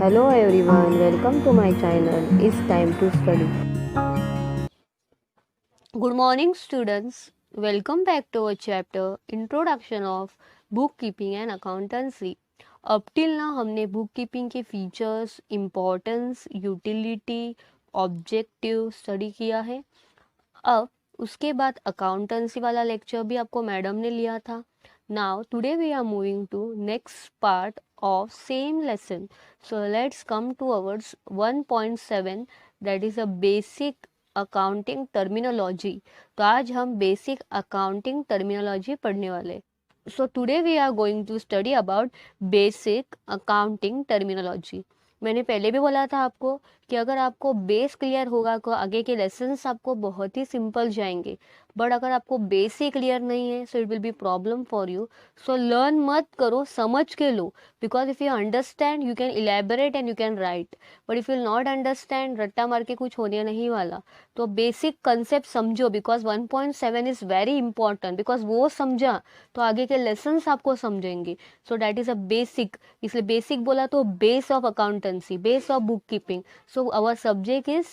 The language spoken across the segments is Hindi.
Hello everyone, welcome to my channel. It's time to study. Good morning, students. Welcome back to our chapter Introduction of Bookkeeping and Accountancy. अब till now हमने बुक कीपिंग के features, importance, utility, objective study किया है. अब उसके बाद अकाउंटेंसी वाला लेक्चर भी आपको मैडम ने लिया था. Now today we are moving to next part of same lesson. So let's come to our 1.7, that is a basic accounting terminology. तो आज हम बेसिक अकाउंटिंग टर्मिनोलॉजी पढ़ने वाले. So today we are going to study about basic accounting terminology. मैंने पहले भी बोला था आपको कि अगर आपको बेस क्लियर होगा तो आगे के लेसन्स आपको बहुत ही सिंपल जाएंगे. बट अगर आपको बेस ही क्लियर नहीं है so it will be problem for you. So learn मत करो, समझ के लो. Because if you understand you can elaborate and you can write. But if you not understand, रट्टा मार के कुछ होने नहीं वाला. तो बेसिक कंसेप्ट समझो, because 1.7 is very important. Because वो समझा तो आगे के लेसन्स आपको समझेंगे. So that is a basic. इसलिए बेसिक बोला तो base of accountancy, base of book keeping. So our subject is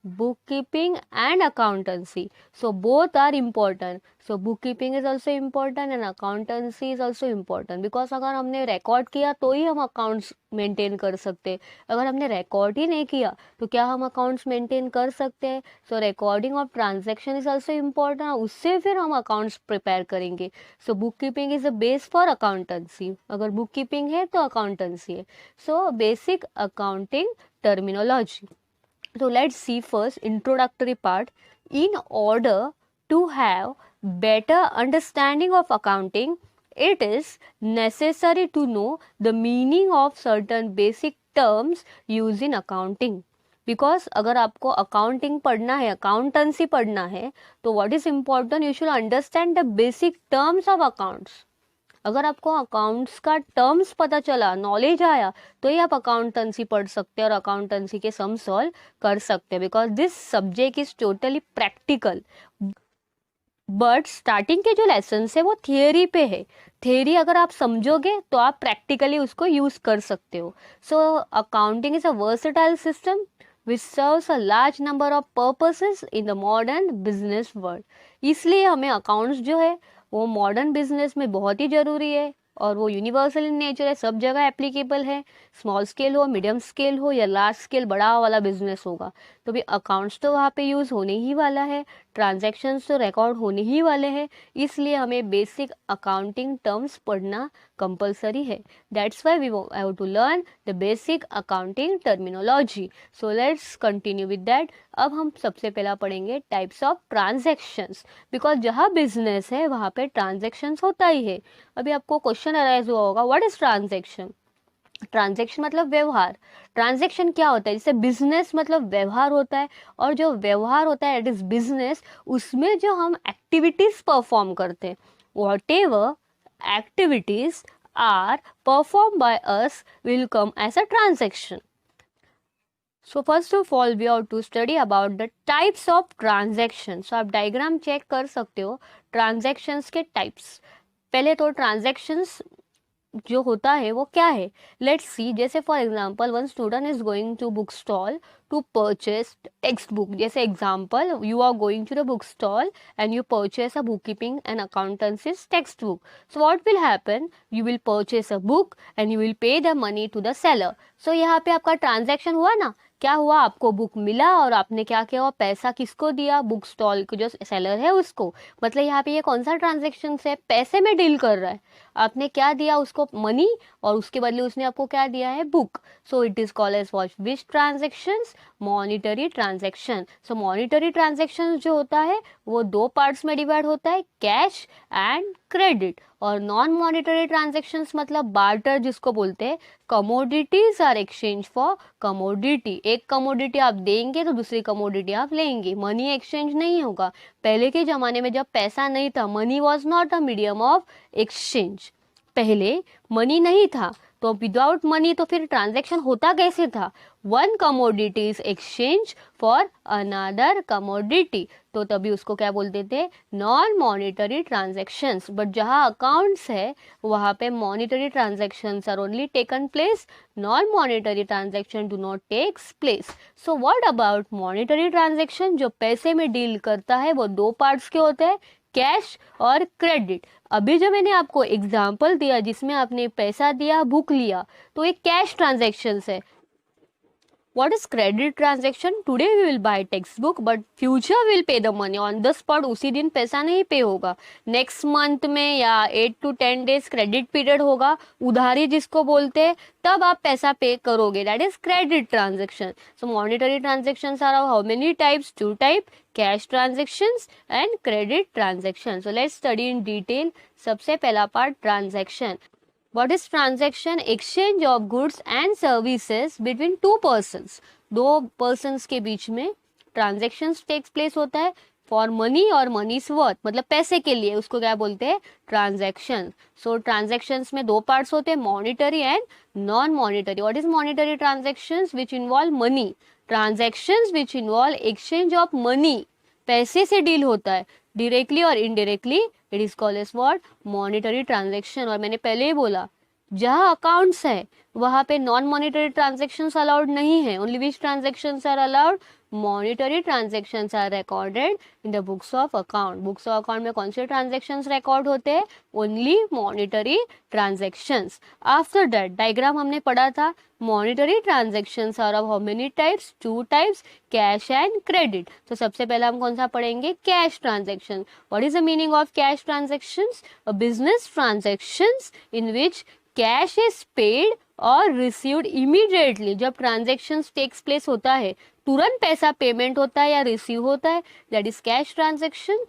bookkeeping and accountancy. So both are important. So bookkeeping is also important and accountancy is also important. Because अगर हमने रिकॉर्ड किया तो ही हम अकाउंट्स मेंटेन कर सकते हैं. अगर हमने रिकॉर्ड ही नहीं किया तो क्या हम अकाउंट्स मेंटेन कर सकते हैं? So recording of transaction is also important. उससे फिर हम अकाउंट्स प्रिपेयर करेंगे. So book keeping is a base for accountancy. अगर बुक कीपिंग है तो अकाउंटेंसी है. So basic accounting terminology. So let's see first introductory part. In order to have better understanding of accounting, it is necessary to know the meaning of certain basic terms used in accounting. Because अगर आपको अकाउंटिंग पढ़ना है, अकाउंटेंसी पढ़ना है, तो what is important, you should understand the basic terms of accounts. अगर आपको अकाउंट्स का टर्म्स पता चला, नॉलेज आया, तो ही आप अकाउंटेंसी पढ़ सकते हैं और अकाउंटेंसी के सम सॉल्व कर सकते हैं. Because this subject is totally practical. But starting के जो लेसन है वो थियोरी पे है. थियोरी अगर आप समझोगे तो आप प्रैक्टिकली उसको यूज कर सकते हो. So accounting is a versatile system which serves a large number of purposes in the modern business world. इसलिए हमें अकाउंट्स जो है वो मॉडर्न बिजनेस में बहुत ही ज़रूरी है और वो यूनिवर्सल इन नेचर है, सब जगह एप्लीकेबल है. स्मॉल स्केल हो, मीडियम स्केल हो या लार्ज स्केल बड़ा वाला बिजनेस होगा तो भी अकाउंट्स तो वहाँ पे यूज़ होने ही वाला है. ट्रांजैक्शंस तो रिकॉर्ड होने ही वाले हैं. इसलिए हमें बेसिक अकाउंटिंग टर्म्स पढ़ना कंपलसरी है. That's why we have to learn the basic accounting terminology. So let's continue with that. अब हम सबसे पहला पढ़ेंगे टाइप्स ऑफ ट्रांजैक्शंस. बिकॉज जहाँ बिजनेस है वहाँ पे ट्रांजैक्शंस होता ही है. अभी आपको क्वेश्चन अराइज हुआ होगा, व्हाट इज ट्रांजैक्शन. ट्रांजैक्शन मतलब व्यवहार. ट्रांजैक्शन क्या होता है, जैसे बिजनेस मतलब व्यवहार होता है, और जो व्यवहार होता है इट इज बिजनेस, उसमें जो हम एक्टिविटीज परफॉर्म करते हैं, whatever activities are perform by us will come as a transaction. So first of all we have to study about the types of transaction. So आप डायग्राम चेक कर सकते हो ट्रांजैक्शंस के टाइप्स. पहले तो ट्रांजैक्शंस जो होता है वो क्या है, लेट्स सी. जैसे for example one student is going to book stall to purchase text book. जैसे example, you are going to the book stall and you purchase a book keeping and accountancy text book. So what will happen, you will purchase a book and you will pay the money to the seller. So यहाँ पे आपका ट्रांजैक्शन हुआ ना. क्या हुआ, आपको बुक मिला और आपने क्या किया, पैसा किसको दिया, बुक स्टॉल को जो सेलर है उसको. मतलब यहाँ पे ये कौन सा ट्रांजैक्शन है, पैसे में डील कर रहा है. आपने क्या दिया उसको, मनी, और उसके बदले उसने आपको क्या दिया है, book. So it is called as watch which transactions, monetary transaction. So monetary transaction जो होता है वो दो पार्ट्स में डिवाइड होता है, कैश एंड क्रेडिट. और नॉन मॉनिटरी ट्रांजेक्शंस मतलब बार्टर जिसको बोलते हैं, commodities are exchange for commodity. एक कमोडिटी आप देंगे तो दूसरी कमोडिटी आप लेंगे. मनी एक्सचेंज नहीं होगा. पहले के ज़माने में जब पैसा नहीं था, money was not a medium of exchange. पहले मनी नहीं था तो विदाउट मनी तो फिर ट्रांजैक्शन होता कैसे था? One commodity is exchange for another commodity, तो तभी उसको क्या बोलते थे? Non monetary transactions. बट जहाँ अकाउंट्स है वहाँ पे monetary transactions are only taken place, non monetary transaction do not takes place. So what about monetary transaction? जो पैसे में डील करता है वो दो पार्ट्स के होते हैं, कैश और क्रेडिट। अभी जो मैंने आपको एग्जाम्पल दिया जिसमें आपने पैसा दिया, बुक लिया, तो एक कैश ट्रांजैक्शन है। What is credit transaction? Today we will buy textbook, but future will pay the money on the spot. उसी दिन पैसा नहीं पे होगा, नेक्स्ट मंथ में या 8 to 10 days क्रेडिट पीरियड होगा, उधारी जिसको बोलते हैं, तब आप पैसा पे करोगे. That is credit transaction. So monetary transactions are how many types? 2 type, cash transactions and credit transaction. So let's study in detail. सबसे पहला part, transaction. What is transaction? Exchange of goods and services between two persons. दो persons के बीच में transactions takes place होता है for money और money's worth, मतलब पैसे के लिए, उसको क्या बोलते हैं? Transaction. So transactions में दो parts होते हैं, monetary and non-monetary. What is monetary transactions? Which involve money. Transactions which involve exchange of money. पैसे से डील होता है, डायरेक्टली और indirectly. It is called as what? Monetary transaction. और मैंने पहले ही बोला, जहाँ अकाउंट्स है वहाँ पे नॉन मॉनिटरी ट्रांजैक्शंस अलाउड नहीं है. Only which transactions are allowed? Monetary transactions are recorded in the books of account. Books of account में कौन से ट्रांजैक्शंस रिकॉर्ड होते हैं? Only monetary transactions. After that diagram हमने पढ़ा था, monetary transactions are of how many types? 2 types, cash and credit. तो सबसे पहले हम कौन सा पढ़ेंगे? Cash transaction. What is the meaning of cash transactions? A business transactions in which cash is paid और रिसीव्ड इमीडिएटली. जब ट्रांजैक्शन टेक्स प्लेस होता है, तुरंत पैसा पेमेंट होता है या रिसीव होता है, that is cash transaction.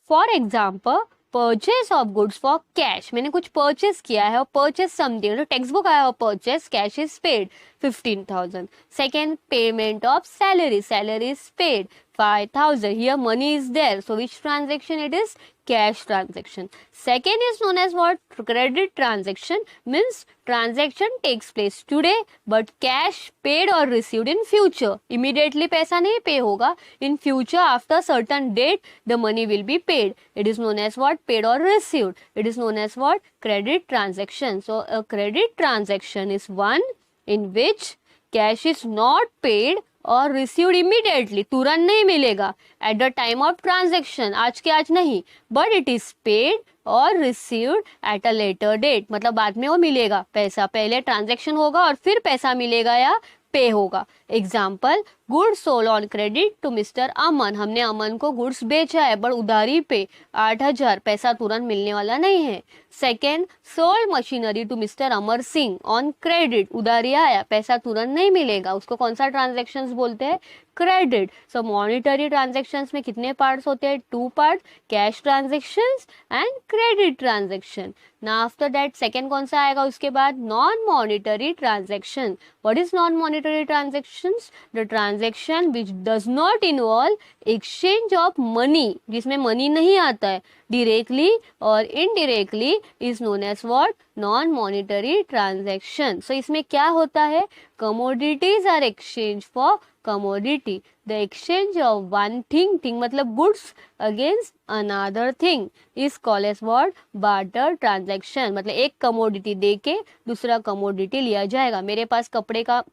For example, purchase of goods for cash. मैंने कुछ परचेस किया है और परचेस समथिंग, तो टेक्स्ट बुक आया और purchase, cash is paid 15,000. Second, payment of salary, salary is paid 5,000. Here money is there. So which transaction it is? Cash transaction. Second is known as what? Credit transaction. Means transaction takes place today but cash paid or received in future. Immediately पैसा नहीं पे होगा. In future after certain date the money will be paid. It is known as what? Paid or received. It is known as what? Credit transaction. So a credit transaction is one in which cash is not paid और रिसीव्ड इमीडिएटली, तुरंत नहीं मिलेगा, at the time of transaction, आज के आज नहीं, बट इट इज पेड और received at a later date, मतलब बाद में वो मिलेगा पैसा. पहले ट्रांजेक्शन होगा और फिर पैसा मिलेगा या पे होगा. Example, goods sold on credit to mister Aman. हमने अमन को गुड्स बेचा है बट उधारी पे 8,000, पैसा तुरंत मिलने वाला नहीं है. Second, sold machinery to mister Amar Singh on credit. उधारी आया, पैसा तुरंत नहीं मिलेगा, उसको कौन सा ट्रांजेक्शन्स बोलते हैं? क्रेडिट. सो मॉनिटरी ट्रांजेक्शन्स में कितने पार्ट्स होते हैं? 2 part, cash transactions and credit transaction. ना आफ्टर दैट सेकेंड कौन सा आएगा उसके बाद? Non monetary transaction. What is non monetary transactions? The transaction which does not involve exchange of money, जिसमें मनी नहीं आता है, डायरेक्टली और indirectly, is known as what? Non monetary transaction. So इसमें क्या होता है? Commodities are exchange for commodity. The exchange of one thing मतलब goods against another thing is called as what? Barter transaction. मतलब एक commodity दे के दूसरा commodity लिया जाएगा. मेरे पास कपड़े का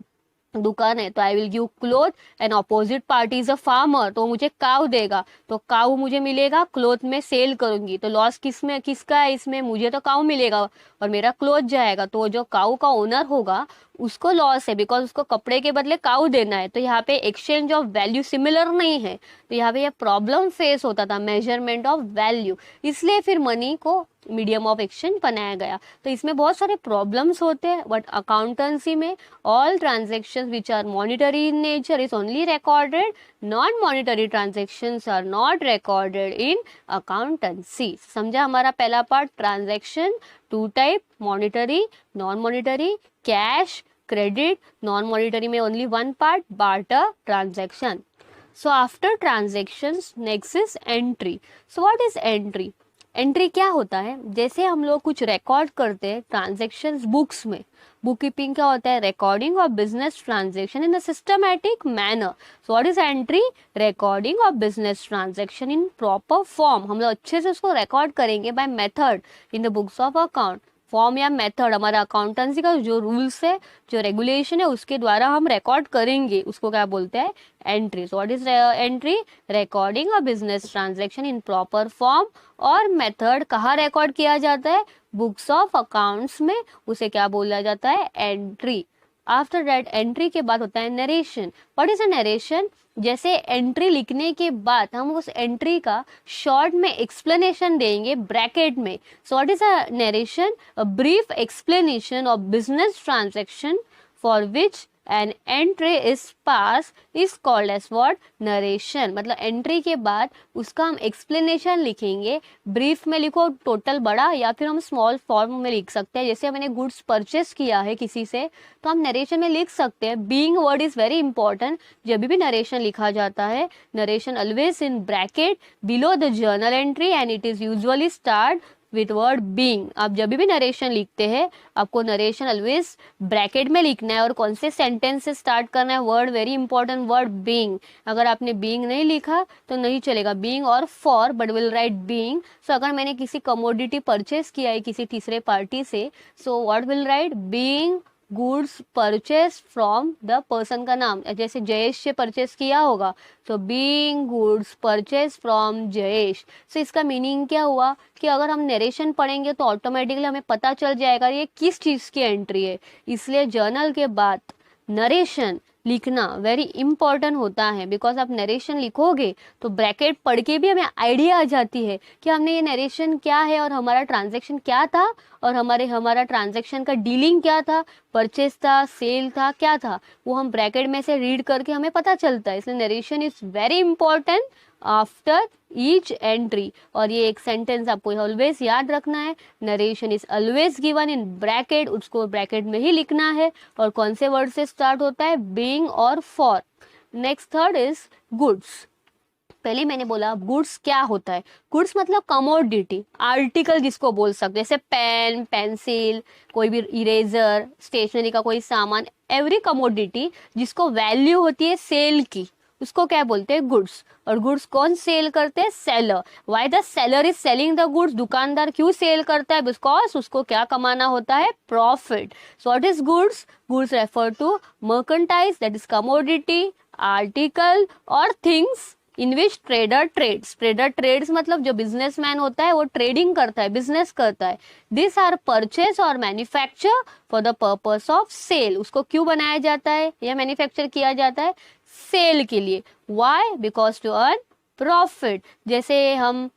दुकान है तो I will give cloth and opposite party is a farmer, तो मुझे काऊ देगा, तो काऊ मुझे मिलेगा, क्लोथ में सेल करूंगी, तो लॉस किसका है इसमें? मुझे तो काऊ मिलेगा और मेरा क्लोथ जाएगा, तो जो काऊ का ओनर होगा उसको लॉस है, बिकॉज उसको कपड़े के बदले काऊ देना है. तो यहाँ पे एक्सचेंज ऑफ वैल्यू सिमिलर नहीं है, तो यहाँ पे यह प्रॉब्लम फेस होता था, मेजरमेंट ऑफ वैल्यू. इसलिए फिर मनी को मीडियम ऑफ एक्सचेंज बनाया गया. तो इसमें बहुत सारे प्रॉब्लम्स होते हैं, बट अकाउंटेंसी में all transactions which are monetary in nature is only recorded, non monetary transactions are not recorded in accountancy. समझा हमारा पहला part? Transaction 2 type, monetary, non monetary, cash, credit. Non monetary में only 1 part, barter transaction. So after transactions, next is entry. So what is entry? Entry क्या होता है, जैसे हम लोग कुछ रिकॉर्ड करते हैं ट्रांजैक्शंस बुक्स में, बुक कीपिंग क्या होता है, recording of business transaction in a systematic manner. So what is entry, recording of business transaction in proper form. हम लोग अच्छे से उसको रिकॉर्ड करेंगे by method in the books of account. Form या मेथड हमारा अकाउंटेंसी का जो रूल्स है, जो रेगुलेशन है, उसके द्वारा हम रिकॉर्ड करेंगे, उसको क्या बोलते हैं, entry. So what is entry, recording of business transaction in proper form. और मेथड कहाँ रिकॉर्ड किया जाता है, बुक्स ऑफ अकाउंट्स में, उसे क्या बोला जाता है, एंट्री। आफ्टर दैट एंट्री के बाद होता है narration. What is a narration, जैसे एंट्री लिखने के बाद हम उस एंट्री का शॉर्ट में एक्सप्लेनेशन देंगे ब्रैकेट में। So what is a narration, a brief explanation of business transaction for which an entry is pass is called as what, narration. मतलब एंट्री के बाद उसका हम एक्सप्लेनेशन लिखेंगे, ब्रीफ में लिखो टोटल बड़ा, या फिर हम स्मॉल फॉर्म में लिख सकते हैं। जैसे मैंने गुड्स परचेस किया है किसी से, तो हम नरेशन में लिख सकते हैं। Being word is very important, जब भी नरेशन लिखा जाता है, narration always in bracket below the journal entry and it is usually start with word being. आप जब भी नरेशन लिखते हैं, आपको नरेशन ऑलवेज ब्रैकेट में लिखना है, और कौन से सेंटेंस से स्टार्ट करना है, word very important, word being. अगर आपने बीइंग नहीं लिखा तो नहीं चलेगा, बीइंग और for, but will write being. So अगर मैंने किसी कमोडिटी परचेस किया है किसी तीसरे पार्टी से, so what will write, being goods purchase from the person का नाम, जैसे जयेश से परचेस किया होगा, तो being goods purchase from Jayesh. So इसका मीनिंग क्या हुआ कि अगर हम नरेशन पढ़ेंगे तो ऑटोमेटिकली हमें पता चल जाएगा ये किस चीज़ की एंट्री है। इसलिए जर्नल के बाद नरेशन लिखना वेरी इंपॉर्टेंट होता है, बिकॉज आप नरेशन लिखोगे तो ब्रैकेट पढ़ के भी हमें आइडिया आ जाती है कि हमने ये नरेशन क्या है और हमारा ट्रांजैक्शन क्या था, और हमारा ट्रांजैक्शन का डीलिंग क्या था, परचेस था, सेल था, क्या था, वो हम ब्रैकेट में से रीड करके हमें पता चलता है। इसलिए narration is very important after each entry. और ये एक सेंटेंस आपको ऑलवेज याद रखना है, narration is always given in bracket, उसको ब्रैकेट में ही लिखना है, और कौन से वर्ड से स्टार्ट होता है, बीइंग और for. Next third is goods. पहले मैंने बोला गुड्स क्या होता है, गुड्स मतलब कमोडिटी, आर्टिकल जिसको बोल सकते हैं, जैसे पेन, पेंसिल, कोई भी इरेजर, स्टेशनरी का कोई सामान, एवरी कमोडिटी जिसको वैल्यू होती है सेल की, उसको क्या बोलते हैं, गुड्स। और गुड्स कौन सेल करते हैं, seller. Why the seller is selling the goods, दुकानदार क्यों सेल करता है, बिकॉज उसको क्या कमाना होता है, profit. So what is goods, goods refer to merchandise, that is commodity, article और things in which trader trades. Trader trades मतलब जो बिजनेसमैन होता है वो ट्रेडिंग करता है, बिजनेस करता है। दिस आर परचेज और manufacture for the purpose of sale. उसको क्यों बनाया जाता है या मैन्युफैक्चर किया जाता है, सेल के लिए। Why, because to earn profit. जैसे हम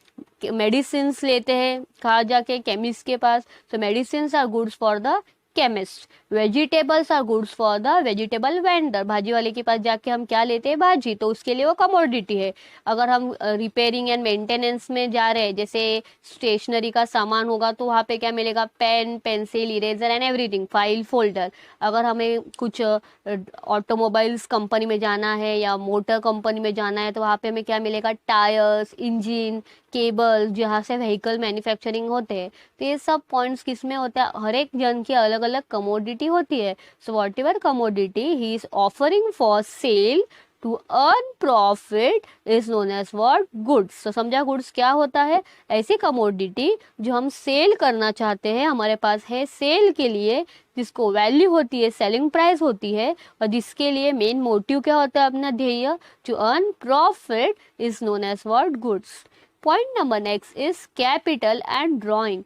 मेडिसिन लेते हैं कहाँ जाके, केमिस्ट के पास, तो medicine are goods for the chemist, vegetables are goods for the vegetable vendor. भाजी वाले के पास जाके हम क्या लेते हैं, भाजी, तो उसके लिए वो कमोडिटी है। अगर हम रिपेयरिंग एंड मेंटेनेंस में जा रहे हैं, जैसे स्टेशनरी का सामान होगा, तो वहाँ पे क्या मिलेगा, pen, pencil, eraser and everything, file, folder. अगर हमें कुछ ऑटोमोबाइल्स कंपनी में जाना है या मोटर कंपनी में जाना है, तो वहाँ पे हमें क्या मिलेगा, टायर्स, इंजन, केबल, जहाँ से व्हीकल मैन्युफैक्चरिंग होते हैं। तो ये सब पॉइंट्स किस में होते हैं, हर एक जन की अलग अलग कमोडिटी होती है। So whatever commodity he is offering for sale to earn profit is known as what, goods. तो समझा गुड्स क्या होता है, ऐसी कमोडिटी जो हम सेल करना चाहते हैं, हमारे पास है सेल के लिए, जिसको वैल्यू होती है, सेलिंग प्राइस होती है, और जिसके लिए मेन मोटिव क्या होता है, अपना ध्येय, to earn profit is known as what, goods. Point number next is capital and drawing.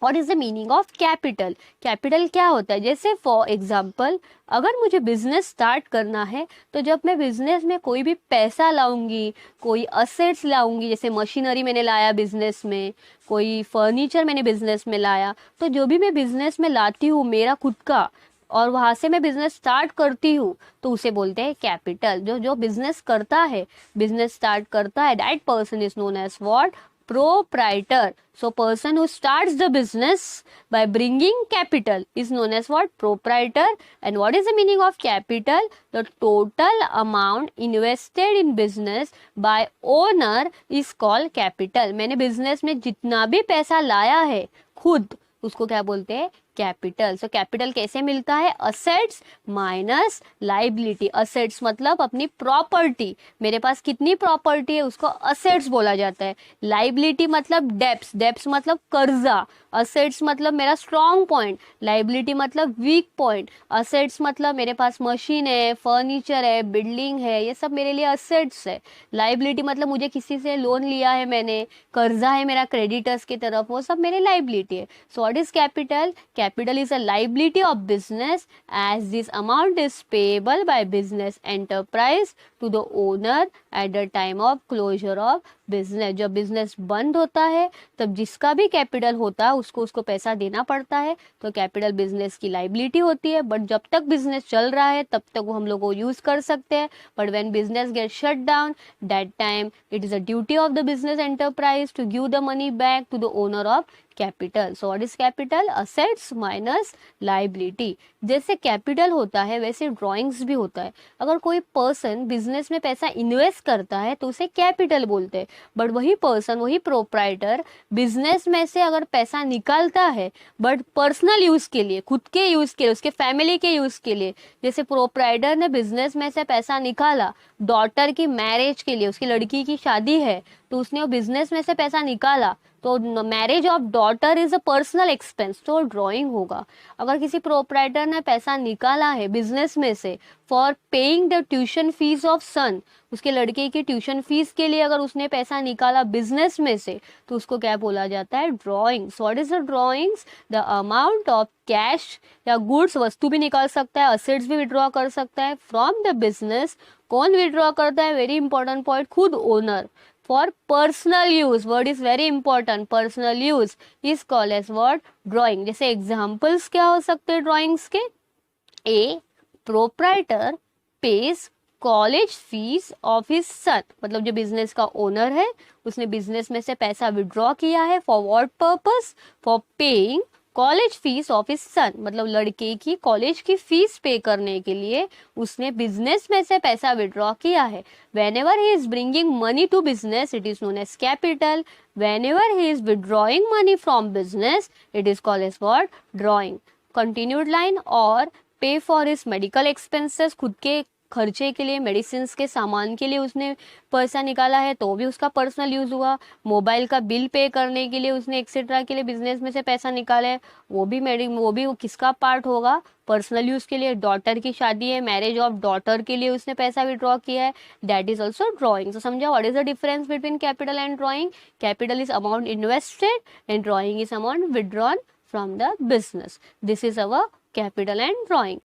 What is the meaning of capital? Capital क्या होता है, जैसे फॉर एग्जाम्पल अगर मुझे बिजनेस स्टार्ट करना है, तो जब मैं बिजनेस में कोई भी पैसा लाऊंगी, कोई असेट्स लाऊंगी, जैसे मशीनरी मैंने लाया बिजनेस में, कोई फर्नीचर मैंने बिजनेस में लाया, तो जो भी मैं बिजनेस में लाती हूँ मेरा खुद का, और वहाँ से मैं बिजनेस स्टार्ट करती हूँ, तो उसे बोलते हैं कैपिटल। जो जो बिजनेस करता है, बिजनेस स्टार्ट करता है, that person is known as what, proprietor. So person who starts the business by bringing capital is known as what? Proprietor. And what is the meaning of capital? The total amount invested in business by owner is called capital. मैंने business में जितना भी पैसा लाया है खुद, उसको क्या बोलते हैं? कैपिटल. सो कैपिटल कैसे मिलता है? Assets minus liability. असेट्स मतलब अपनी प्रॉपर्टी, मेरे पास कितनी प्रॉपर्टी है उसको असेट्स बोला जाता है. लाइबिलिटी मतलब डेब्ट्स, डेब्ट्स मतलब कर्जा. असेट्स मतलब मेरा स्ट्रॉन्ग पॉइंट, लाइबिलिटी मतलब वीक पॉइंट. असेट्स मतलब मेरे पास मशीन है, फर्नीचर है, बिल्डिंग है, ये सब मेरे लिए असेट्स है. लाइबिलिटी मतलब मुझे किसी से लोन लिया है, मैंने कर्जा है मेरा क्रेडिटर्स की तरफ, वो सब मेरे लाइबिलिटी है. सो what is capital? Capital is a liability of business as this amount is payable by business enterprise to the owner at the time of closure of business. जब बिजनेस बंद होता है तब जिसका भी कैपिटल होता है उसको पैसा देना पड़ता है, तो कैपिटल बिजनेस की लाइबिलिटी होती है. बट जब तक बिजनेस चल रहा है तब तक वो हम लोग को यूज कर सकते हैं. But when business get shut down, that time it is a duty of the business enterprise to give the money back to the owner of capital. So what is capital? Assets minus liability. जैसे कैपिटल होता है वैसे ड्राइंग्स भी होता है. अगर कोई पर्सन बिजनेस में पैसा इन्वेस्ट करता है तो उसे कैपिटल बोलते हैं. बट वही पर्सन, वही प्रोप्राइटर बिजनेस में से अगर पैसा निकालता है बट पर्सनल यूज के लिए, खुद के यूज के लिए, उसके फैमिली के यूज के लिए, जैसे प्रोप्राइटर ने बिजनेस में से पैसा निकाला डॉटर की मैरिज के लिए, उसकी लड़की की शादी है तो उसने वो बिजनेस में से पैसा निकाला, तो marriage of daughter is a personal expense, तो ड्राइंग होगा. अगर किसी प्रोप्राइटर ने पैसा निकाला है बिजनेस में से for paying the tuition fees of son, उसके लड़के की ट्यूशन फीस के लिए अगर उसने पैसा निकाला बिजनेस में से, तो उसको क्या बोला जाता है? Drawing. So what is the drawings? The amount of cash या गुड्स, वस्तु भी निकाल सकता है, असेट्स भी विड्रॉ कर सकता है फ्रॉम द बिजनेस. कौन विड्रॉ करता है? वेरी इंपॉर्टेंट पॉइंट, खुद owner. For personal use, word is very important. Personal use is called as what? Drawing. जैसे examples क्या हो सकते हैं drawings के? A proprietor pays college fees of his son. मतलब जो बिजनेस का ओनर है उसने बिजनेस में से पैसा विड्रॉ किया है. For what purpose? For paying college fees of his son, मतलब लड़के की कॉलेज की फीस पे करने के लिए उसने बिजनेस में से पैसा विड्रॉ किया है. whenever he is bringing money to business it is known as capital. whenever he is withdrawing money from business it is called as what? Drawing. continued line. और pay for his medical expenses, खुद के खर्चे के लिए, मेडिसिन के सामान के लिए उसने पैसा निकाला है तो भी उसका पर्सनल यूज हुआ. मोबाइल का बिल पे करने के लिए उसने एक्सेट्रा के लिए बिजनेस में से पैसा निकाला है, वो भी किसका पार्ट होगा? पर्सनल यूज के लिए. डॉटर की शादी है, मैरिज ऑफ डॉटर के लिए उसने पैसा विड्रॉ किया है, दैट इज ऑल्सो ड्रॉइंग. तो समझा what is the difference between capital and drawing? Capital is amount invested and drawing is amount withdrawn from the business. This is our capital and drawing.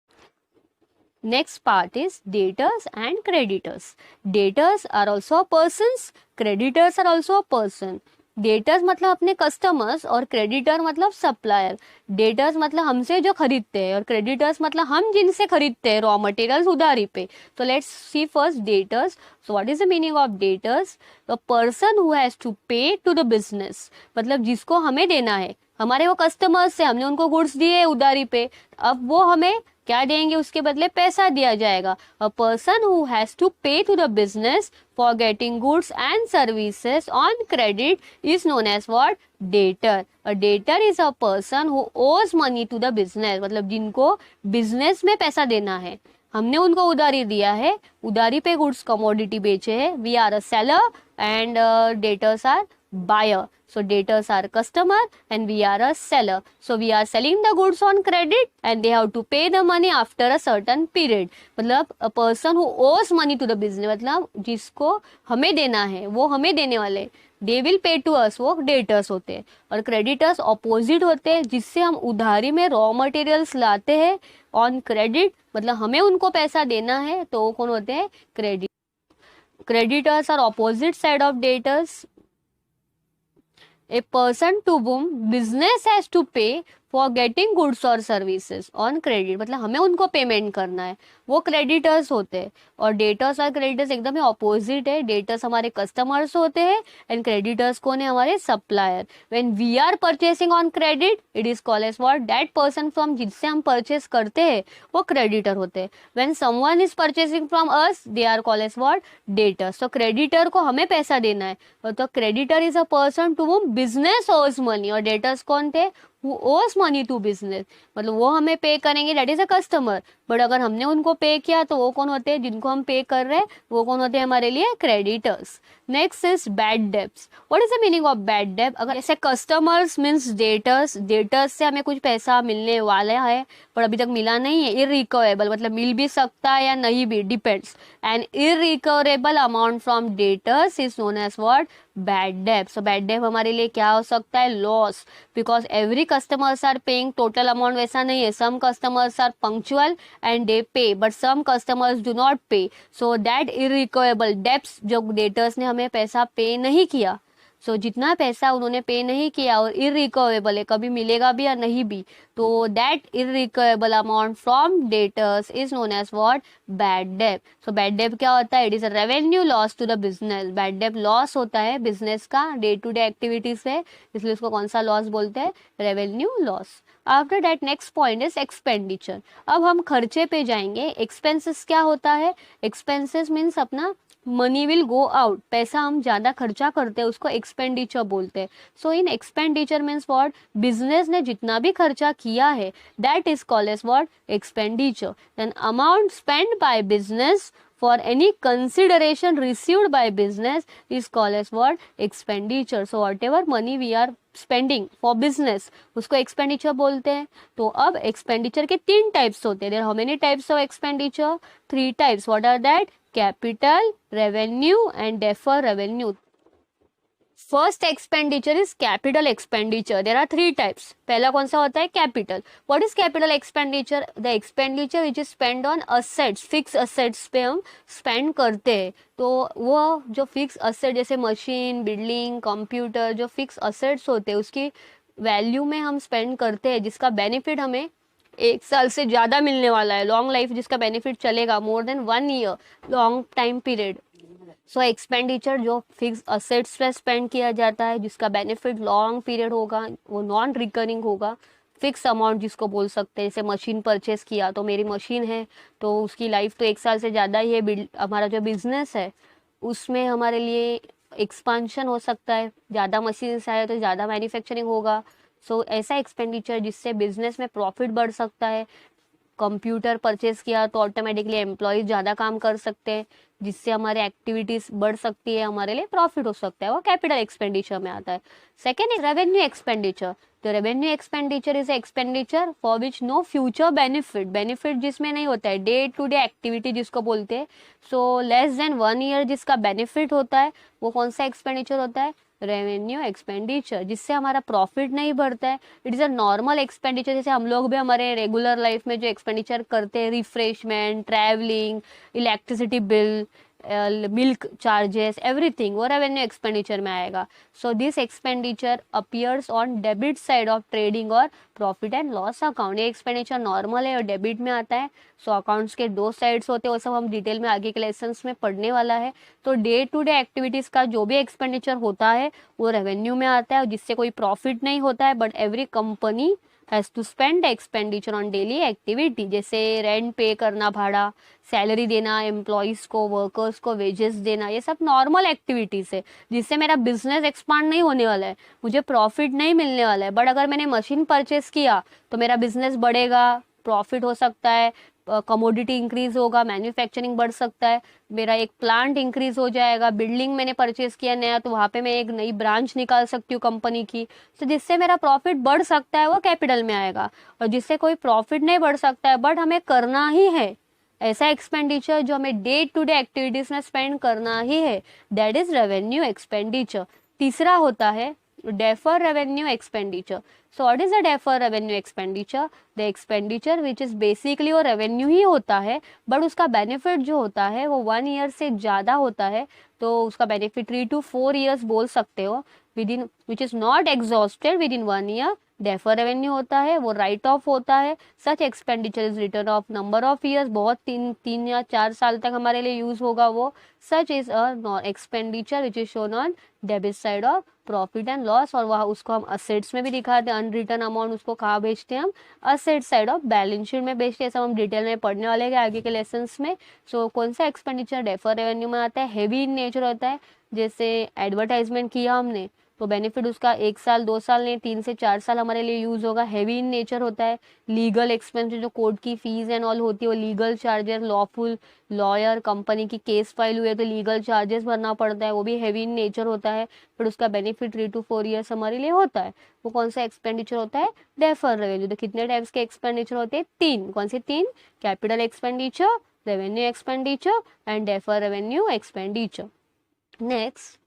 Next part is debtors and creditors. Debtors are also persons, creditors are also a person. Debtors मतलब अपने कस्टमर्स और क्रेडिटर मतलब सप्लायर. डेटर्स मतलब हमसे जो खरीदते हैं और क्रेडिटर्स मतलब हम जिनसे खरीदते हैं रॉ मटेरियल्स उधारी पे. तो let's see first debtors. So what is the meaning of debtors? The person who has to pay to the business, मतलब जिसको हमें देना है. हमारे वो कस्टमर्स से, हमने उनको गुड्स दिए उधारी पे, अब वो हमें क्या देंगे? उसके बदले पैसा दिया जाएगा. A person who has to pay to the business for getting goods and services on credit is known as what? Debtor. A debtor is a person who owes money to the business, मतलब जिनको बिजनेस में पैसा देना है, हमने उनको उधारी दिया है, उधारी पे गुड्स कमोडिटी बेचे हैं. We are a seller and debtors are buyer. So debtors are customer and we are a seller. So we are selling the goods on credit and they have to pay the money after a certain period. मतलब a person who owes money to the business, मतलब जिसको हमें देना है वो हमें देने वाले, they will pay to us, वो debtors होते हैं. और creditors opposite होते हैं, जिससे हम उधारी में रॉ मटेरियल्स लाते हैं on credit, मतलब हमें उनको पैसा देना है, तो वो कौन होते हैं? Credit. Creditors are opposite side of debtors. A person to whom business has to pay for getting goods और सर्विसेज ऑन क्रेडिट, मतलब हमें उनको पेमेंट करना है, वो क्रेडिटर्स होते हैं। और डेटर्स और क्रेडिटर्स एकदम ही ऑपोजिट है। डेटर्स हमारे कस्टमर्स होते हैं एंड क्रेडिटर्स कौन है, हमारे supplier. When we are purchasing on credit it is called as what, that person from जिससे हम परचेस करते हैं वो क्रेडिटर होते हैं। When someone is purchasing from us they are called as what, debtors. तो क्रेडिटर को हमें पैसा देना है, तो creditor is a person to whom business owes money, और डेटर्स कौन थे, who owes money to business, मतलब वो हमें पे करेंगे, that is a customer. But अगर हमने उनको पे किया तो वो कौन होते हैं, जिनको हम पे कर रहे हैं वो कौन होते हैं, हमारे लिए creditors. Next is bad debts. What is the meaning of bad डेब? अगर जैसे कस्टमर्स मीन्स डेटर्स, डेटर्स से हमें कुछ पैसा मिलने वाला है पर अभी तक मिला नहीं है, इररिकवरेबल, मतलब मिल भी सकता है या नहीं भी, depends. And irrecoverable amount from debtors is known as what, bad debt. So bad debt हमारे लिए क्या हो सकता है, loss, because every customers are paying total amount, वैसा नहीं है। Some customers are punctual and they pay, but some customers do not pay, so that irrecoverable debts, जो डेटर्स ने हमें पैसा पे नहीं किया, सो जितना पैसा उन्होंने पे नहीं किया और इररिकवरेबल है, कभी मिलेगा भी या नहीं भी, तो that irrecoverable amount from debtors is known as what, bad debt. So bad debt क्या होता है, it is a revenue loss to the business. Bad debt loss होता है बिजनेस का डे टू डे एक्टिविटीज से, इसलिए उसको कौन सा लॉस बोलते हैं, revenue loss. After that next point is expenditure. अब हम खर्चे पे जाएंगे। एक्सपेंसेस क्या होता है, एक्सपेंसेस मीन्स अपना मनी विल गो आउट, पैसा हम ज्यादा खर्चा करते हैं उसको एक्सपेंडिचर बोलते हैं। So in expenditure means what, business ने जितना भी खर्चा किया है that is called as what, expenditure. Then amount spend by business for any consideration received by business is called as what, expenditure. So whatever money we are spending for business उसको expenditure बोलते हैं। तो अब expenditure के तीन types होते हैं। There are how many types of expenditure? Three types. What are that? Capital, revenue and deferred revenue. First expenditure is capital expenditure. There are three types. पहला कौन सा होता है, capital. What is capital expenditure, the expenditure which is spend on assets, fix assets पे हम स्पेंड करते हैं। तो वो जो फिक्स असेट जैसे मशीन, बिल्डिंग, कंप्यूटर, जो फिक्स असेट्स होते हैं उसकी वैल्यू में हम स्पेंड करते हैं, जिसका बेनिफिट हमें एक साल से ज़्यादा मिलने वाला है, लॉन्ग लाइफ जिसका बेनिफिट चलेगा, more than 1 year, long time period. सो एक्सपेंडिचर जो फिक्स असेट्स पे स्पेंड किया जाता है, जिसका बेनिफिट लॉन्ग पीरियड होगा, वो नॉन रिकरिंग होगा। फिक्स अमाउंट जिसको बोल सकते हैं, जैसे मशीन परचेस किया तो मेरी मशीन है तो उसकी लाइफ तो एक साल से ज़्यादा ही है। हमारा जो बिजनेस है उसमें हमारे लिए एक्सपांशन हो सकता है, ज़्यादा मशीन आए तो ज़्यादा मैन्युफैक्चरिंग होगा। सो ऐसा एक्सपेंडिचर जिससे बिजनेस में प्रॉफिट बढ़ सकता है। कंप्यूटर परचेज किया तो ऑटोमेटिकली एम्प्लॉयज ज़्यादा काम कर सकते हैं, जिससे हमारे एक्टिविटीज बढ़ सकती है, हमारे लिए प्रॉफिट हो सकता है, वो कैपिटल एक्सपेंडिचर में आता है। Second is revenue expenditure. तो revenue expenditure is expenditure for which no future benefit, benefit जिसमें नहीं होता है, डे टू डे एक्टिविटी जिसको बोलते हैं। सो लेस देन 1 ईयर जिसका बेनिफिट होता है वो कौन सा एक्सपेंडिचर होता है, रेवेन्यू एक्सपेंडिचर, जिससे हमारा प्रॉफिट नहीं बढ़ता है। It is a normal expenditure, जैसे हम लोग भी हमारे रेगुलर लाइफ में जो एक्सपेंडिचर करते हैं, refreshment, travelling, electricity bill, milk charges, everything, वो रेवेन्यू एक्सपेंडिचर में आएगा। So this expenditure appears on debit side of trading और प्रॉफिट एंड लॉस अकाउंट। ये एक्सपेंडिचर नॉर्मल है और डेबिट में आता है। सो अकाउंट्स के दो साइड्स होते हैं, वो सब हम डिटेल में आगे के लेसन्स में पढ़ने वाला है। तो डे टू डे एक्टिविटीज़ का जो भी एक्सपेंडिचर होता है वो रेवेन्यू में आता है, जिससे कोई प्रॉफिट नहीं होता है, but every company has to spend expenditure on daily activity, जैसे रेंट पे करना, भाड़ा, सैलरी देना एम्प्लॉयज़ को, वर्कर्स को वेजेस देना, ये सब नॉर्मल एक्टिविटीज़ है, जिससे मेरा बिजनेस एक्सपांड नहीं होने वाला है, मुझे प्रॉफिट नहीं मिलने वाला है। बट अगर मैंने मशीन परचेस किया तो मेरा बिजनेस बढ़ेगा, प्रॉफिट हो सकता है, कमोडिटी इंक्रीज होगा, मैन्युफैक्चरिंग बढ़ सकता है, मेरा एक प्लांट इंक्रीज हो जाएगा, बिल्डिंग मैंने परचेस किया नया तो वहाँ पे मैं एक नई ब्रांच निकाल सकती हूँ कंपनी की। तो जिससे मेरा प्रॉफिट बढ़ सकता है वो कैपिटल में आएगा। और जिससे कोई प्रॉफिट नहीं बढ़ सकता है बट हमें करना ही है, ऐसा एक्सपेंडिचर जो हमें डे टू डे एक्टिविटीज में स्पेंड करना ही है, दैट इज रेवेन्यू एक्सपेंडिचर। तीसरा होता है defer revenue expenditure. So what is the defer revenue expenditure? The expenditure which is basically वो revenue ही होता है, बट उसका benefit जो होता है वो 1 ईयर से ज़्यादा होता है, तो उसका benefit 3 to 4 years बोल सकते हो, within which is not exhausted within 1 year, defer revenue होता है, वो राइट ऑफ होता है। Such expenditure is return of number of years, बहुत 3 या 4 साल तक हमारे लिए यूज होगा वो। Such is a expenditure which is shown on debit side of profit and loss, और वहाँ उसको हम असेट्स में भी दिखाते हैं। अनरिटर्न अमाउंट उसको कहाँ बेचते हैं हम, asset side of balance sheet में बेचते हैं। सब हम डिटेल में पढ़ने वाले हैं आगे के लेसन्स में। सो कौन सा एक्सपेंडिचर डेफर रेवेन्यू में आता है, हेवी इन नेचर होता है। जैसे एडवर्टाइजमेंट किया हमने तो बेनिफिट उसका 1 साल 2 साल नहीं 3 से 4 साल हमारे लिए यूज होगा, हेवी इन नेचर होता है। लीगल एक्सपेंस जो कोर्ट की फीस एंड ऑल होती है, वो legal charges, lawful lawyer company की केस फाइल हुई है तो लीगल चार्जेस भरना पड़ता है, वो भी हेवी इन नेचर होता है। फिर उसका बेनिफिट 3 to 4 ईयर्स हमारे लिए होता है। वो कौन सा एक्सपेंडिचर होता है, डेफर रेवेन्यू। तो कितने टाइप्स के एक्सपेंडिचर होते हैं, 3। कौन से 3, capital expenditure, revenue expenditure and defer revenue expenditure. Next,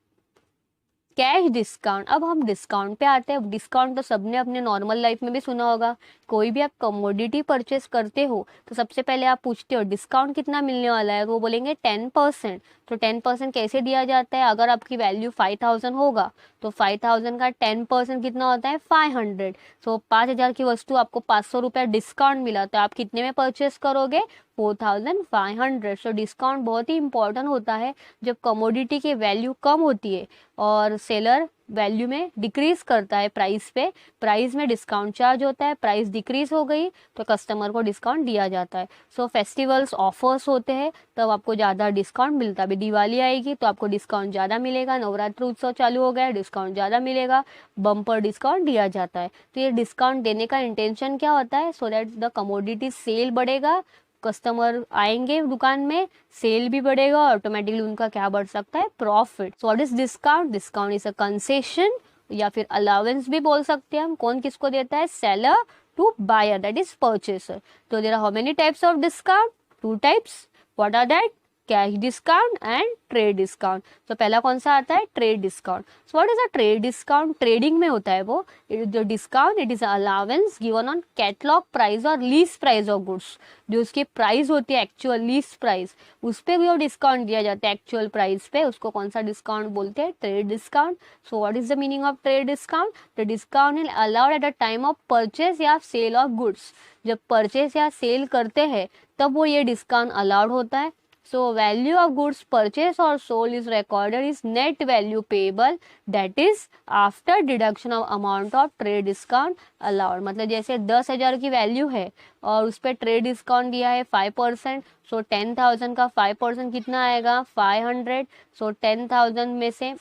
cash discount. अब हम डिस्काउंट पे आते हैं। डिस्काउंट तो सबने अपने नॉर्मल लाइफ में भी सुना होगा। कोई भी आप कमोडिटी परचेस करते हो तो सबसे पहले आप पूछते हो डिस्काउंट कितना मिलने वाला है, तो वो बोलेंगे 10%। तो 10% कैसे दिया जाता है, अगर आपकी वैल्यू 5000 होगा तो 5000 का 10% कितना होता है, 500। सो 5000 की वस्तु आपको 500 रुपया डिस्काउंट मिला तो आप कितने में परचेस करोगे, 4500। सो डिस्काउंट बहुत ही इंपॉर्टेंट होता है जब कमोडिटी की वैल्यू कम होती है और सेलर वैल्यू में डिक्रीज करता है प्राइस पे, प्राइस में डिस्काउंट चार्ज होता है। प्राइस डिक्रीज हो गई तो कस्टमर को डिस्काउंट दिया जाता है। सो फेस्टिवल्स ऑफर्स होते हैं तब आपको ज़्यादा डिस्काउंट मिलता है। अभी दिवाली आएगी तो आपको डिस्काउंट ज़्यादा मिलेगा, नवरात्र उत्सव चालू हो गया डिस्काउंट ज़्यादा मिलेगा, बम्पर डिस्काउंट दिया जाता है। तो ये डिस्काउंट देने का इंटेंशन क्या होता है, so that the commodity sale बढ़ेगा, कस्टमर आएंगे दुकान में, सेल भी बढ़ेगा, ऑटोमेटिकली उनका क्या बढ़ सकता है, profit. So what is discount, discount is a concession या फिर अलाउंस भी बोल सकते हैं हम। कौन किसको देता है, seller to buyer that is purchaser. तो there are how many types of discount, 2 types. What are that, cash discount and trade discount. तो पहला कौन सा आता है, trade discount. So what is a trade discount, trading में होता है वो। जो discount it is allowance given on catalogue price और लीज प्राइस ऑफ गुड्स। जो उसकी प्राइस होती है एक्चुअल लीज प्राइस, उस पर भी वो डिस्काउंट दिया जाता है एक्चुअल प्राइस पे, उसको कौन सा डिस्काउंट बोलते हैं, trade discount. So what is the meaning of trade discount, the discount is allowed at the time of purchase या सेल ऑफ गुड्स। जब परचेज या सेल करते हैं तब वो ये डिस्काउंट अलाउड होता है। So value of goods purchased or sold is recorded is net value payable, that is after deduction of amount of trade discount allowed। मतलब जैसे 10,000 की वैल्यू है और उस पर ट्रेड डिस्काउंट दिया है 5%। सो 10,000 का 5% कितना आएगा, 500। सो 10,000 में से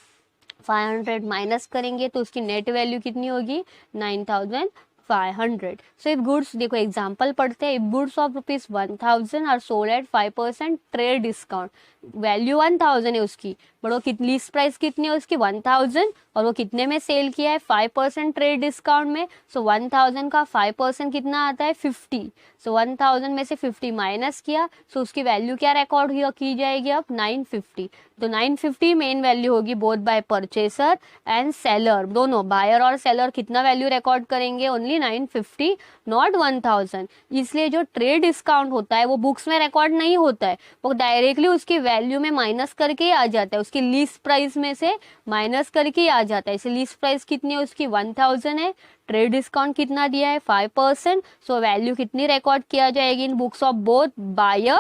500 माइनस करेंगे तो उसकी नेट वैल्यू कितनी होगी, 9,500। सो इफ गुड्स, देखो एग्जांपल पढ़ते हैं। If goods of ₹1000 are sold at 5% trade discount, value 1000 है उसकी, बट वो कितनी लीस्ट प्राइस कितनी है उसकी, 1000, और वो कितने में सेल किया है, 5% ट्रेड डिस्काउंट में। सो 1000 का 5% कितना आता है, 50। सो 1000 में से 50 माइनस किया, सो उसकी वैल्यू क्या रिकॉर्ड की जाएगी अब, 950। तो 950 मेन वैल्यू होगी both by purchaser and seller, दोनों बायर और सेलर कितना वैल्यू रिकॉर्ड करेंगे, ओनली 950 नॉट 1000। इसलिए जो ट्रेड डिस्काउंट होता है वो बुक्स में रिकॉर्ड नहीं होता है, वो डायरेक्टली उसकी वैल्यू में माइनस करके ही आ जाता है, उसकी लीस्ट प्राइस में से माइनस करके ही आ जाता है। इसे लीस्ट प्राइस कितनी है उसकी, 1000 है, ट्रेड डिस्काउंट कितना दिया है, 5%। सो वैल्यू कितनी रिकॉर्ड किया जाएगी in books of both buyer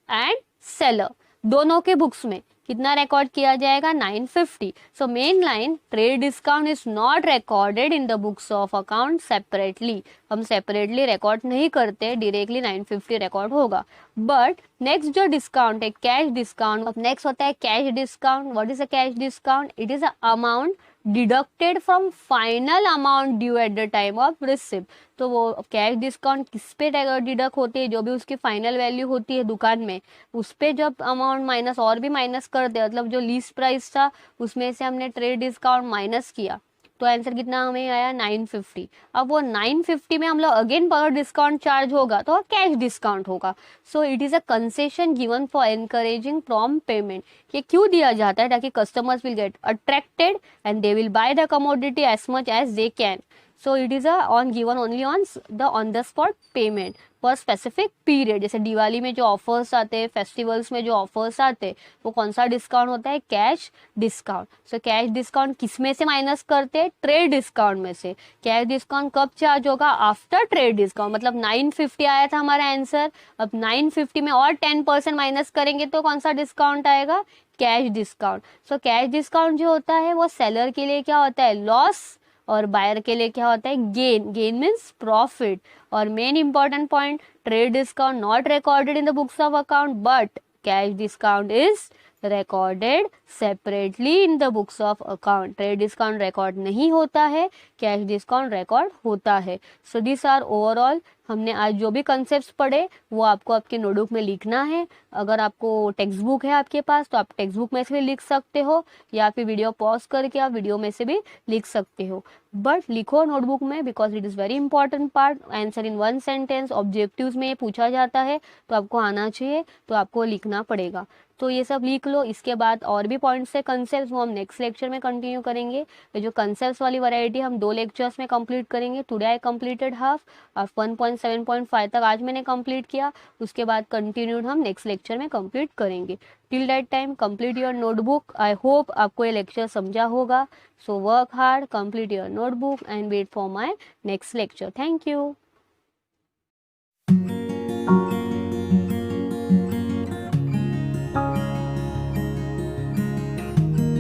and seller, दोनों के बुक्स में कितना रिकॉर्ड किया जाएगा, 950। So main line, trade discount is not recorded in the books of account separately. हम सेपरेटली रिकॉर्ड नहीं करते, डायरेक्टली 950 रिकॉर्ड होगा। बट नेक्स्ट जो डिस्काउंट है, कैश डिस्काउंट, नेक्स्ट होता है cash discount. What is a cash discount, it is a amount deducted from final amount due eight the time of receipt. तो वो कैश डिस्काउंट किस पे डिडक्ट होती है, जो भी उसकी फाइनल वैल्यू होती है दुकान में, उस पे जब अमाउंट माइनस और भी माइनस करते हैं, मतलब जो लीस्ट प्राइस था उसमें से हमने ट्रेड डिस्काउंट माइनस किया तो आंसर कितना हमें आया, 950। अब वो 950 में हम लोग अगेन पर डिस्काउंट चार्ज होगा तो कैश डिस्काउंट होगा। So it is a concession given for encouraging prompt payment. ये क्यों दिया जाता है, ताकि customers will get attracted and they will buy the commodity as much as they can. So it is on given only on the spot payment for specific period. जैसे दिवाली में जो ऑफर्स आते हैं, फेस्टिवल्स में जो ऑफर्स आते हैं, वो कौन सा डिस्काउंट होता है? Cash discount. So cash discount किस में से माइनस करते हैं? ट्रेड डिस्काउंट में से। कैश डिस्काउंट कब चार्ज होगा? After trade discount. मतलब 950 आया था हमारा आंसर, अब 950 में और 10% माइनस करेंगे तो कौन सा डिस्काउंट आएगा? Cash discount. So cash discount जो होता है वो सेलर के लिए क्या होता है? लॉस, और बायर के लिए क्या होता है? गेन। Gain means profit. और main important point, trade discount not recorded in the books of account, but cash discount is recorded separately in the books of account. Trade discount record नहीं होता है, कैश डिस्काउंट रिकॉर्ड होता है। सो दिस आर ओवरऑल, हमने आज जो भी कंसेप्ट्स पढ़े वो आपको आपके नोटबुक में लिखना है। अगर आपको टेक्स्ट बुक है आपके पास तो आप टेक्स्ट बुक में से भी लिख सकते हो, या फिर वीडियो पॉज करके आप वीडियो में से भी लिख सकते हो, बट लिखो नोटबुक में, because it is very important part. Answer in 1 sentence objectives में पूछा जाता है तो आपको आना चाहिए, तो आपको लिखना पड़ेगा। तो ये सब लिख लो। इसके बाद और भी पॉइंट्स है कंसेप्ट, वो हम नेक्स्ट लेक्चर में कंटिन्यू करेंगे। ये जो कंसेप्ट वाली वैरायटी हम 2 लेक्चर्स में कंप्लीट करेंगे। टुडे आई कंप्लीटेड हाफ, और 1.7.5 तक आज मैंने कंप्लीट किया। उसके बाद कंटिन्यूड हम नेक्स्ट लेक्चर में कंप्लीट करेंगे। Till that time complete your notebook. I hope आपको ये लेक्चर समझा होगा। So work hard, complete your notebook and wait for my next lecture. Thank you.